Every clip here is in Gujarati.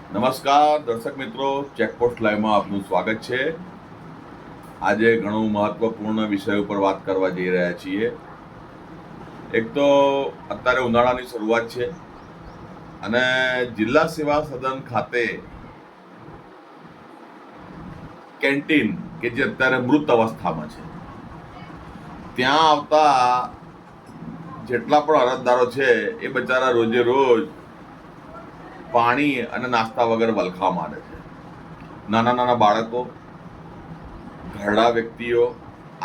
નમસ્કાર દર્શક મિત્રો, ચેકપોસ્ટ લાઈવમાં આપનું સ્વાગત છે. આજે ઘણું મહત્વપૂર્ણ વિષય ઉપર વાત કરવા જઈ રહ્યા છીએ. એક તો અત્યારે ઉનાળાની શરૂઆત છે અને જિલ્લા સેવા સદન ખાતે કેન્ટીન કે જે અત્યારે મૃત અવસ્થામાં છે, ત્યાં આવતા જેટલા પણ અરજદારો છે એ બચારા રોજે રોજ પાણી અને નાસ્તા વગર વલખા મારે છે. નાના નાના બાળકો, ઘરડા વ્યક્તિઓ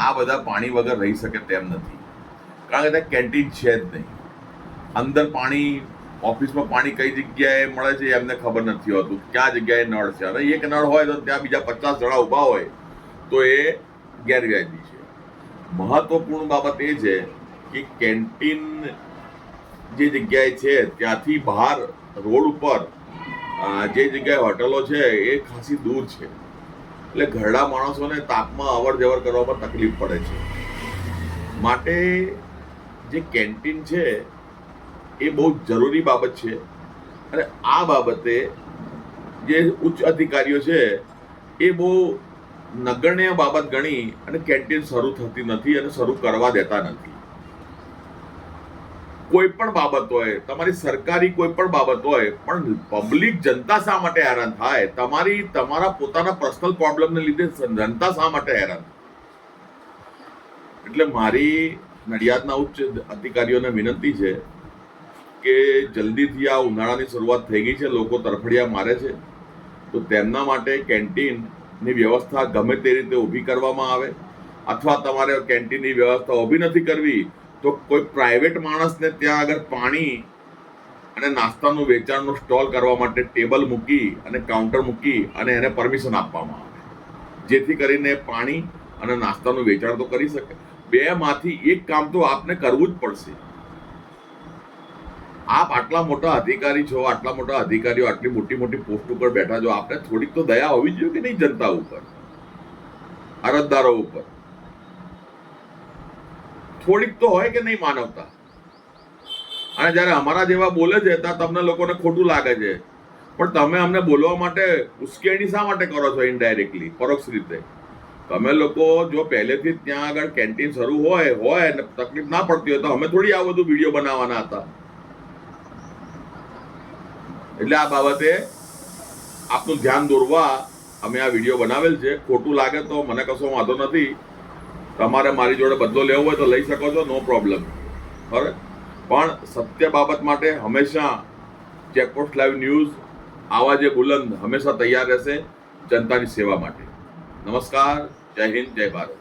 આ બધા પાણી વગર રહી શકે તેમ નથી, કારણ કે ત્યાં કેન્ટીન છે જ નહીં. અંદર પાણી, ઓફિસમાં પાણી કઈ જગ્યાએ મળે છે એમને ખબર નથી હોતું, ક્યાં જગ્યાએ નળ છે. અને એક નળ હોય તો ત્યાં બીજા 50 જણા ઊભા હોય તો એ ગેરવ્યાજબી છે. મહત્વપૂર્ણ બાબત એ છે કે કેન્ટીન જે જગ્યાએ છે ત્યાંથી બહાર રોડ ઉપર જે જગ્યાએ હોટલો છે એ ખાસી દૂર છે, એટલે ઘરડા માણસોને તાપમાં અવર જવર કરવામાં તકલીફ પડે છે. માટે જે કેન્ટીન છે એ બહુ જરૂરી બાબત છે અને આ બાબતે જે ઉચ્ચ અધિકારીઓ છે એ બહુ નગણ્ય બાબત ગણી અને કેન્ટીન શરૂ થતી નથી અને શરૂ કરવા દેતા નથી. કોઈ પણ બાબત હોય, તમારી સરકારી કોઈ પણ બાબત હોય, પણ પબ્લિક જનતા શા માટે હેરાન થાય? તમારા પોતાના પર્સનલ પ્રોબ્લેમને લીધે જનતા શા માટે હેરાન? એટલે મારી નડિયાદના ઉચ્ચ અધિકારીઓને વિનંતી છે કે જલ્દીથી આ ઉનાળાની શરૂઆત થઈ ગઈ છે, લોકો તરફડિયા મારે છે, તો તેમના માટે કેન્ટીનની વ્યવસ્થા ગમે તે રીતે ઊભી કરવામાં આવે. અથવા તમારે કેન્ટીનની વ્યવસ્થા ઊભી નથી કરવી તો કોઈ પ્રાઇવેટ માણસને ત્યાં આગળ પાણી અને નાસ્તાનું વેચાણનું સ્ટોલ કરવા માટે ટેબલ મૂકી અને કાઉન્ટર મૂકી અને એને પરમિશન આપવામાં આવે, જેથી કરીને પાણી અને નાસ્તાનું વેચાણ તો કરી શકે. બેમાંથી એક કામ તો આપને કરવું જ પડશે. આપ આટલા મોટા અધિકારી છો, આટલા મોટા અધિકારીઓ આટલી મોટી મોટી પોસ્ટ ઉપર બેઠા છો, આપને થોડીક તો દયા હોવી જોઈએ કે નહીં? જનતા ઉપર, અરજદારો ઉપર થોડીક તો હોય કે નહીં માનવતા? અને જ્યારે અમારા જેવા બોલે છે ત્યાં તમને લોકોને ખોટું લાગે છે, પણ તમે અમને બોલવા માટે ઉશ્કેરણી શા માટે કરો છો? ઇનડાયરેક્ટલી, પરોક્ષ રીતે તમે લોકો જો પહેલેથી ત્યાં આગળ કેન્ટીન શરૂ હોય અને તકલીફ ના પડતી હોય તો અમે થોડી આ બધું વિડીયો બનાવવાના હતા. એટલે આ બાબતે આપનું ધ્યાન દોરવા અમે આ વિડીયો બનાવેલ છે. ખોટું લાગે તો મને કશો વાંધો નથી, તમારે મારી જોડે બદલો લેવો હોય તો લઈ શકો છો, નો પ્રોબ્લેમ. બરાબર, પણ સત્ય બાબત માટે હંમેશા ચેકપોસ્ટ લાઈવ ન્યૂઝ આવા જે બુલંદ હંમેશા તૈયાર રહેશે જનતાની સેવા માટે. નમસ્કાર, જય હિન્દ, જય ભારત.